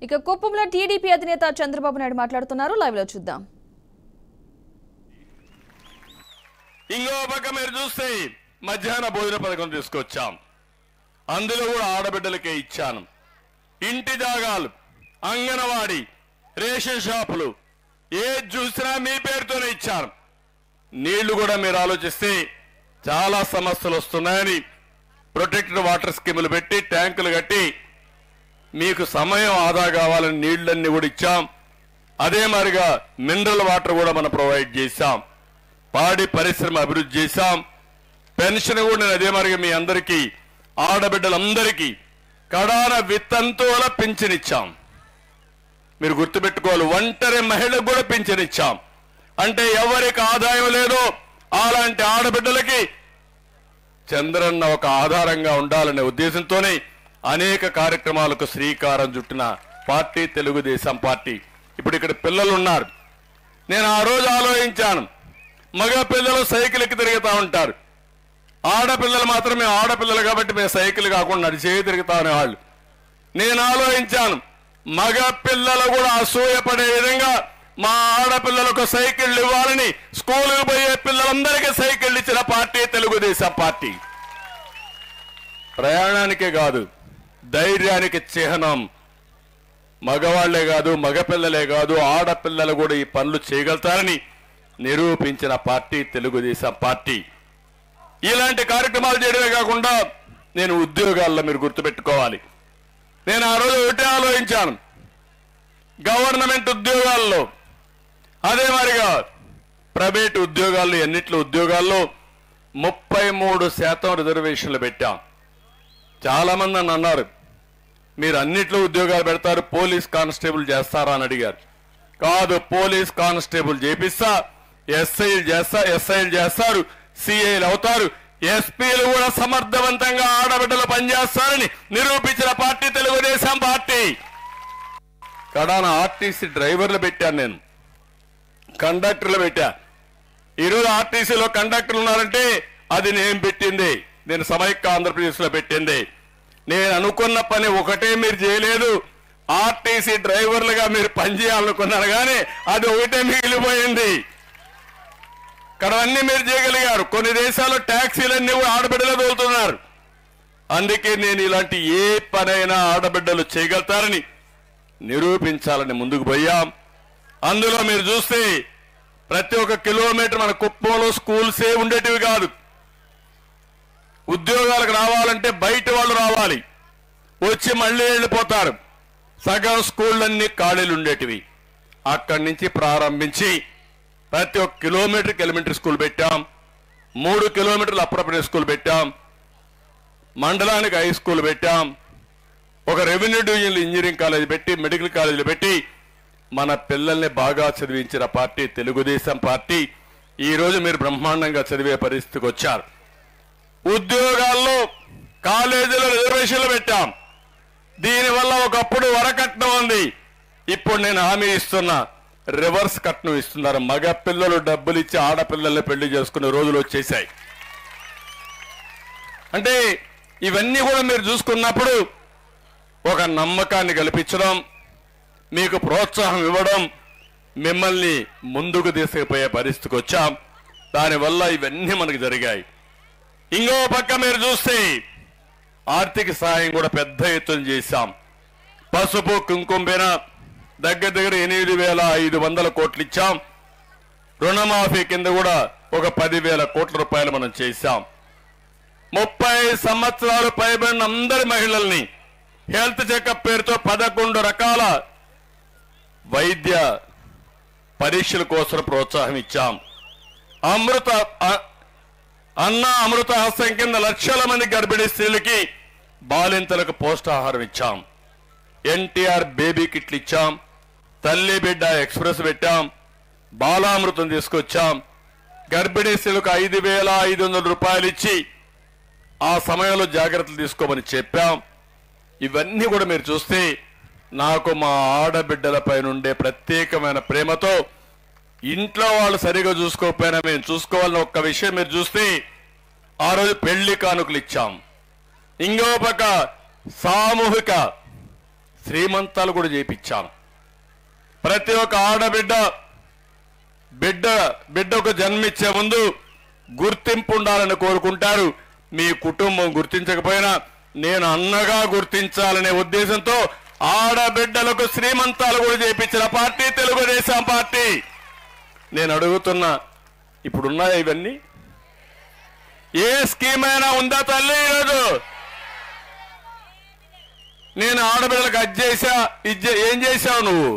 ఇక కుప్పంలో టీడీపీ అధినేత చంద్రబాబు నాయుడు మాట్లాడుతున్నారు. లైవ్ లో చూద్దాం. ఇంకో పక్క మీరు చూస్తే మధ్యాహ్న భోజన పథకం తీసుకొచ్చాం. అందులో కూడా ఆడబిడ్డలకే ఇచ్చాను. ఇంటి జాగాలు, అంగన్వాడీ, రేషన్ షాపులు ఏది చూసినా మీ పేరుతోనే ఇచ్చాను. నీళ్లు కూడా మీరు ఆలోచిస్తే చాలా సమస్యలు వస్తున్నాయని ప్రొటెక్టెడ్ వాటర్ స్కీములు పెట్టి ట్యాంకులు కట్టి మీకు సమయం ఆదా కావాలని నీళ్లన్నీ కూడా ఇచ్చాం. అదే మరిగా మినరల్ వాటర్ కూడా మనం ప్రొవైడ్ చేశాం. పాడి పరిశ్రమ అభివృద్ధి చేశాం. పెన్షన్ కూడా నేను అదే మరిగా మీ అందరికీ ఆడబిడ్డలందరికీ కడాన విత్తంతువుల పింఛన్ ఇచ్చాం. మీరు గుర్తుపెట్టుకోవాలి, ఒంటరి మహిళకు కూడా పింఛన్ ఇచ్చాం. అంటే ఎవరికి ఆదాయం లేదో అలాంటి ఆడబిడ్డలకి చంద్రన్న ఒక ఆధారంగా ఉండాలనే ఉద్దేశంతోనే అనేక కార్యక్రమాలకు శ్రీకారం చుట్టిన పార్టీ తెలుగుదేశం పార్టీ. ఇప్పుడు ఇక్కడ పిల్లలు ఉన్నారు. నేను ఆ రోజు ఆలోచించాను, మగ పిల్లలు సైకిల్ ఎక్కి తిరుగుతూ ఉంటారు, ఆడపిల్లలు మాత్రమే ఆడపిల్లలు కాబట్టి మేము సైకిల్ కాకుండా నడిచే తిరుగుతా అనేవాళ్ళు. నేను ఆలోచించాను, మగ పిల్లలు కూడా అసూయపడే విధంగా మా ఆడపిల్లలకు సైకిళ్ళు ఇవ్వాలని స్కూలుకు పోయే పిల్లలందరికీ సైకిళ్ళు ఇచ్చిన పార్టీ తెలుగుదేశం పార్టీ. ప్రయాణానికే కాదు, ధైర్యానికి చిహ్నం. మగవాళ్లే కాదు, మగపిల్లలే కాదు, ఆడపిల్లలు కూడా ఈ పనులు చేయగలుగుతారని నిరూపించిన పార్టీ తెలుగుదేశం పార్టీ. ఇలాంటి కార్యక్రమాలు చేయడమే కాకుండా నేను ఉద్యోగాల్లో మీరు గుర్తుపెట్టుకోవాలి, నేను ఆ రోజు ఒకటే ఆలోచించాను, గవర్నమెంట్ ఉద్యోగాల్లో అదే మరిగా ప్రైవేట్ ఉద్యోగాల్లో ఎన్నిట్లో ఉద్యోగాల్లో 33% రిజర్వేషన్లు పెట్టాం. చాలా మంది నన్ను అన్నారు, మీరు అన్నిట్లో ఉద్యోగాలు పెడతారు, పోలీస్ కానిస్టేబుల్ చేస్తారా అని అడిగారు. కాదు, పోలీస్ కానిస్టేబుల్ చేపిస్తా, ఎస్ఐలు చేస్తారు, సిఐలు అవుతారు, ఎస్పీలు కూడా సమర్థవంతంగా ఆడబిడ్డలు పనిచేస్తారని నిరూపించిన పార్టీ తెలుగుదేశం పార్టీ. కడాన ఆర్టీసీ డ్రైవర్లు పెట్టాను, నేను కండక్టర్లు పెట్టా. ఈరోజు ఆర్టీసీలో కండక్టర్లు ఉన్నారంటే అది నేను పెట్టింది, నేను సమైక్య ఆంధ్రప్రదేశ్ లో పెట్టింది. నేను అనుకున్న పని ఒకటే మీరు చేయలేదు, ఆర్టీసీ డ్రైవర్లుగా మీరు పనిచేయాలనుకున్నారు కానీ అది ఒకటే మిగిలిపోయింది. ఇక్కడ అన్ని మీరు చేయగలిగారు. కొన్ని దేశాల్లో ట్యాక్సీలన్నీ కూడా ఆడబిడ్డలు తోలుతున్నారు. అందుకే నేను ఇలాంటి ఏ పనైనా ఆడబిడ్డలు చేయగలుగుతారని నిరూపించాలని ముందుకు పోయాం. అందులో మీరు చూస్తే ప్రతి ఒక్క కిలోమీటర్ మన కుప్పంలో స్కూల్సే ఉండేటివి కాదు. ఉద్యోగాలకు రావాలంటే బయట వాళ్ళు రావాలి, వచ్చి మళ్ళీ వెళ్ళిపోతారు. సగం స్కూళ్ళన్నీ ఖాళీలు ఉండేటివి. అక్కడి నుంచి ప్రారంభించి ప్రతి ఒక్క కిలోమీటర్కి ఎలిమెంటరీ స్కూల్ పెట్టాం, 3 కిలోమీటర్లు అప్పర్ ప్రైమరీ స్కూల్ పెట్టాం, మండలానికి హై స్కూల్ పెట్టాం, ఒక రెవెన్యూ డివిజన్లు ఇంజనీరింగ్ కాలేజీ పెట్టి, మెడికల్ కాలేజీలు పెట్టి మన పిల్లల్ని బాగా చదివించిన పార్టీ తెలుగుదేశం పార్టీ. ఈ రోజు మీరు బ్రహ్మాండంగా చదివే పరిస్థితికి వచ్చారు. ఉద్యోగాల్లో కాలేజీలో రిజర్వేషన్లు పెట్టాం. దీనివల్ల ఒకప్పుడు వరకట్నం ఉంది, ఇప్పుడు నేను హామీ ఇస్తున్నా, రివర్స్ కట్నం ఇస్తున్నారు. మగ పిల్లలు డబ్బులు ఇచ్చి ఆడపిల్లల్ని పెళ్లి చేసుకునే రోజులు వచ్చేసాయి. అంటే ఇవన్నీ కూడా మీరు చూసుకున్నప్పుడు ఒక నమ్మకాన్ని కల్పించడం, మీకు ప్రోత్సాహం ఇవ్వడం, మిమ్మల్ని ముందుకు తీసుకుపోయే పరిస్థితికి వచ్చాం. దానివల్ల ఇవన్నీ మనకు జరిగాయి. ఇంకో పక్క మీరు చూస్తే ఆర్థిక సహాయం కూడా పెద్ద ఎత్తున చేశాం. పసుపు కుంకుమ పైన దగ్గర 8,500 కోట్లు ఇచ్చాం. రుణమాఫీ కింద కూడా ఒక 10,000 కోట్ల రూపాయలు మనం చేశాం. 30 సంవత్సరాలు పైబడిన అందరి మహిళల్ని హెల్త్ చెకప్ పేరుతో 11 రకాల వైద్య పరీక్షల కోసం ప్రోత్సాహం ఇచ్చాం. అమృత హస్తం కింద లక్షల మంది గర్భిణీ స్త్రీలకి, బాలింతలకు పౌష్టాహారం ఇచ్చాం. ఎన్టీఆర్ బేబీ కిట్లు ఇచ్చాం, తల్లి బిడ్డ ఎక్స్ప్రెస్ పెట్టాం, బాలామృతం తీసుకొచ్చాం. గర్భిణీ స్త్రీలకు 5,500 రూపాయలు ఇచ్చి ఆ సమయంలో జాగ్రత్తలు తీసుకోమని చెప్పాం. ఇవన్నీ కూడా మీరు చూస్తే నాకు మా ఆడబిడ్డలపై నుండే ప్రత్యేకమైన ప్రేమతో, ఇంట్లో వాళ్ళు సరిగా చూసుకోకపోయినా మేము చూసుకోవాలని ఒక్క విషయం మీరు చూస్తే ఆ రోజు పెళ్లి కానుకలు ఇచ్చాం. ఇంకో పక్క సామూహిక శ్రీమంతాలు కూడా చేయించాను. ప్రతి ఒక్క ఆడబిడ్డ బిడ్డకు జన్మించే ముందు గుర్తింపు ఉండాలని కోరుకుంటారు. మీ కుటుంబం గుర్తించకపోయినా నేను అన్నగా గుర్తించాలనే ఉద్దేశంతో ఆడబిడ్డలకు శ్రీమంతాలు కూడా చేయించిన పార్టీ తెలుగుదేశం పార్టీ. నేను అడుగుతున్నా, ఇప్పుడున్నాయా ఇవన్నీ? ఏ స్కీమ్ అయినా ఉందా తల్లి? ఈరోజు నేను ఆడబిడ్డలకు అది చేశా, ఏం చేశావు నువ్వు?